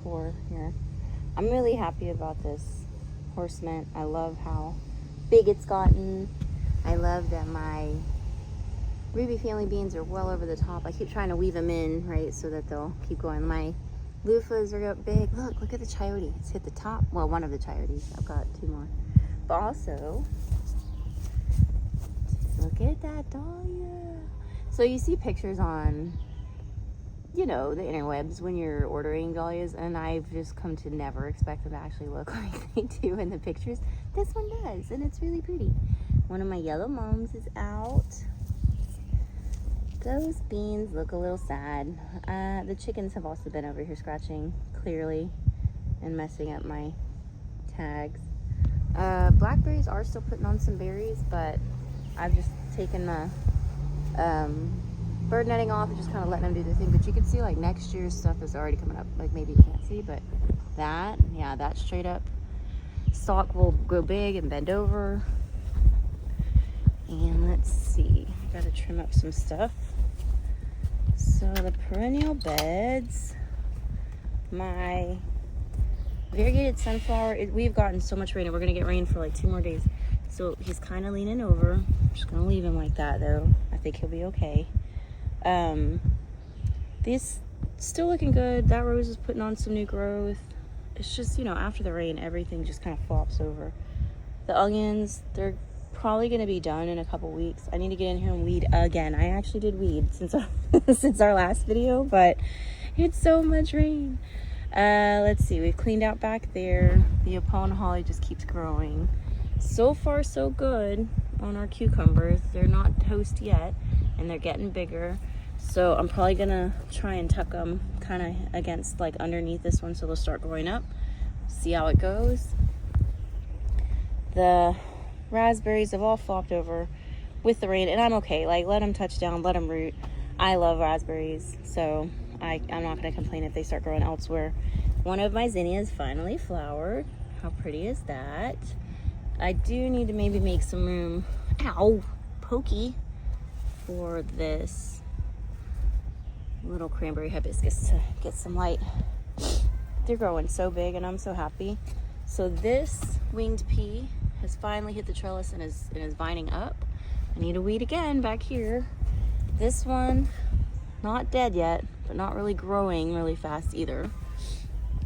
tour here. I'm really happy about this horse mint. I love how big it's gotten. I love that my Ruby Family beans are well over the top. I keep trying to weave them in, right, so that they'll keep going. My loofahs are big. Look at the chayote. It's hit the top. Well, one of the chayotes. I've got 2 more. But also, look at that dahlia. So you see pictures on, you know, the interwebs when you're ordering dahlias, and I've just come to never expect them to actually look like they do in the pictures. This one does, and it's really pretty. One of my yellow mums is out. Those beans look a little sad. The chickens have also been over here scratching, clearly, and messing up my tags. Blackberries are still putting on some berries, but I've just taken the bird netting off and just kind of letting them do their thing. But you can see like next year's stuff is already coming up. Like maybe you can't see, but that straight up stalk will go big and bend over. And let's see, gotta trim up some stuff. So the perennial beds, my variegated sunflower, we've gotten so much rain, and we're gonna get rain for like 2 more days. So he's kind of leaning over. I'm just gonna leave him like that though. I think he'll be okay. These still looking good. That rose is putting on some new growth. It's just, you know, after the rain, everything just kind of flops over. The onions, they're probably gonna be done in a couple weeks. I need to get in here and weed again. I actually did weed since since our last video, but it's so much rain. Let's see, we've cleaned out back there. The Epona holly just keeps growing. So far so good on our cucumbers. They're not toast yet, and they're getting bigger. So I'm probably gonna try and tuck them kind of against like underneath this one so they'll start growing up. See how it goes. The raspberries have all flopped over with the rain, and I'm okay. Like, let them touch down, let them root. I love raspberries, so I'm not gonna complain if they start growing elsewhere. One of my zinnias finally flowered. How pretty is that? I do need to maybe make some room, ow, pokey, for this little cranberry hibiscus to get some light. They're growing so big, and I'm so happy. So this winged pea has finally hit the trellis and is vining up. I need to weed again back here. This one, not dead yet, but not really growing really fast either.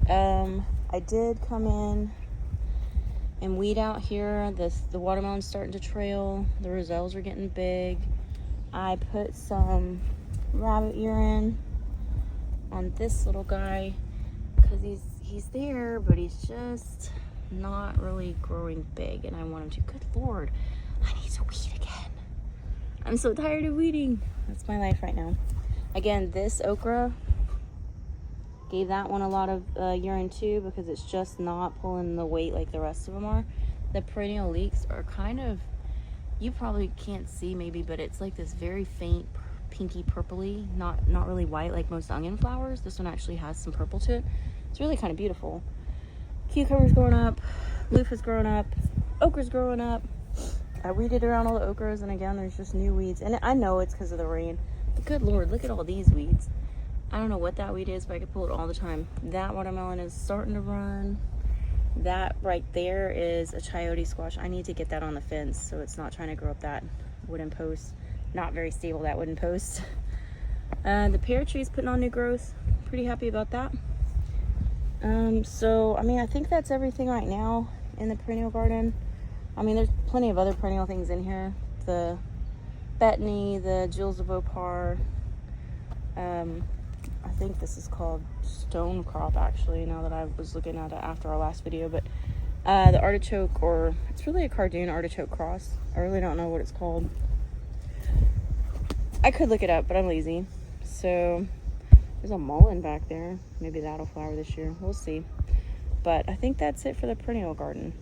I did come in and weed out here. The watermelon's starting to trail. The roselles are getting big. I put some rabbit urine on this little guy because he's there, but he's just not really growing big, and I want him to. Good Lord, I need to weed again. I'm so tired of weeding. That's my life right now. Again, this okra, gave that one a lot of urine too because it's just not pulling the weight like the rest of them are. The perennial leeks are kind of, you probably can't see maybe, but it's like this very faint pinky purpley, not really white like most onion flowers. This one actually has some purple to it. It's really kind of beautiful. Cucumber's growing up, loofah's growing up, okra's growing up. I weeded around all the okras, and again, there's just new weeds. And I know it's because of the rain, but good Lord, look at all these weeds. I don't know what that weed is, but I could pull it all the time. That watermelon is starting to run. That right there is a chayote squash. I need to get that on the fence so it's not trying to grow up that wooden post. Not very stable, that wooden post. The pear tree's putting on new growth. Pretty happy about that. So, I mean, I think that's everything right now in the perennial garden. I mean, there's plenty of other perennial things in here. The Bethany, the Jewels of Opar. I think this is called stone crop, actually, now that I was looking at it after our last video. But the artichoke, or it's really a cardoon artichoke cross. I really don't know what it's called. I could look it up, but I'm lazy. So there's a mullein back there. Maybe that'll flower this year. We'll see. But I think that's it for the perennial garden.